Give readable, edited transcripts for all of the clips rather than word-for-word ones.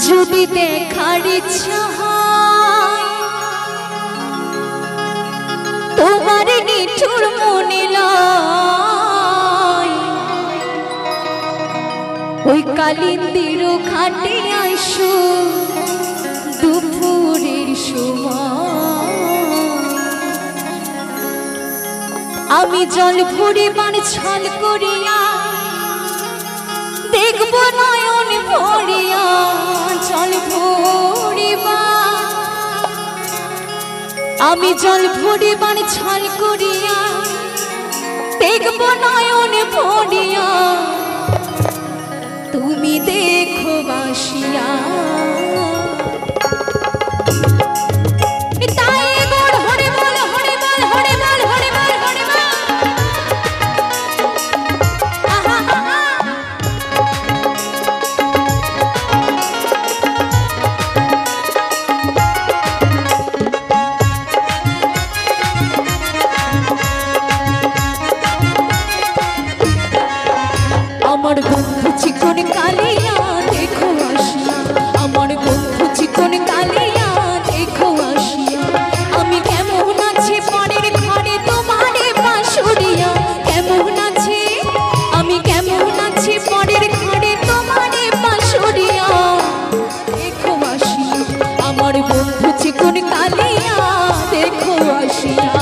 যদি দেখার ইচ্ছা হয় তোমার নিঠুর মনে লয়, ওই কালিন্দির ঘাটে আইসো দুপুরের সময়। আমি জল ভরে বার ছল করিয়া দেখব নয়ন ভরিয়া, জল ভরিবা আমি জল ভরিবার ছল করিয়া দেখব নয়ন ভরিয়া, তুমি দেখো বাসিয়া। আমার বন্ধু চিকন কালিয়া দেখো আসিয়া, আমার বন্ধু চিকন কালিয়া দেখো আসিয়া। আমি কেমন আছি পরের ঘরে তোমারে বাঁশুড়িয়া, কেমন আছি আমি কেমন আছি পরের ঘরে তোমারে বাঁশুড়িয়া, দেখো আসিয়া। আমার বন্ধু চিকন কালিয়া দেখো আসিয়া।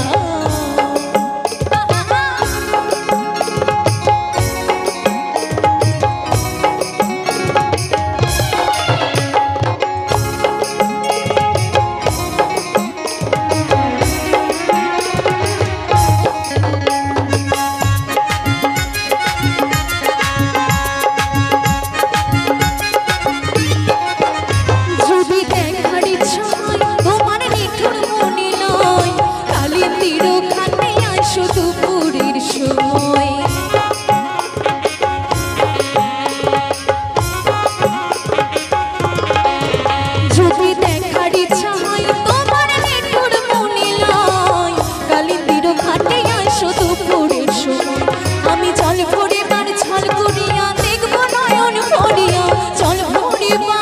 আমি জল ভরিবার ছল করিয়া দেখব নয়ন ভরিয়া, জল ভরিবা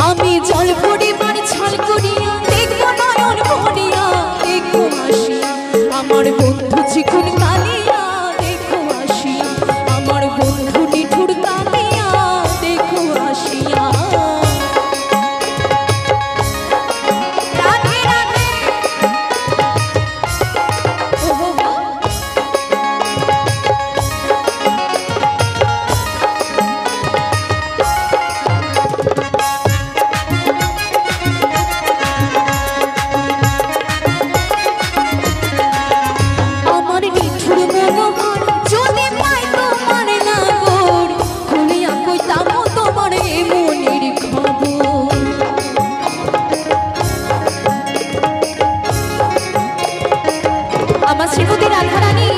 আমি জল ভরিবার ছল করিয়া দেখব নয়ন ভরিয়া, দেখো আসিয়া। আমার বন্ধু চিকন কালিয়া দেখো আসিয়া, আমার বন্ধু নিঠুর কালিয়া দেখো আসিয়া। আমার শ্রীমতী রাধারানী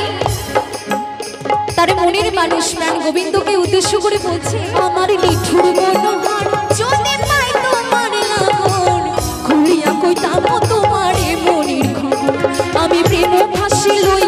তার মনের মানুষ প্রাণ গোবিন্দকে উদ্দেশ্য করে বলছে, আমার নিঠুর মনোহর যদি পাই তোমার লাগন, খুলিয়া কইতাম তোমার মনের খবর। আমি প্রেম ফাঁসি লই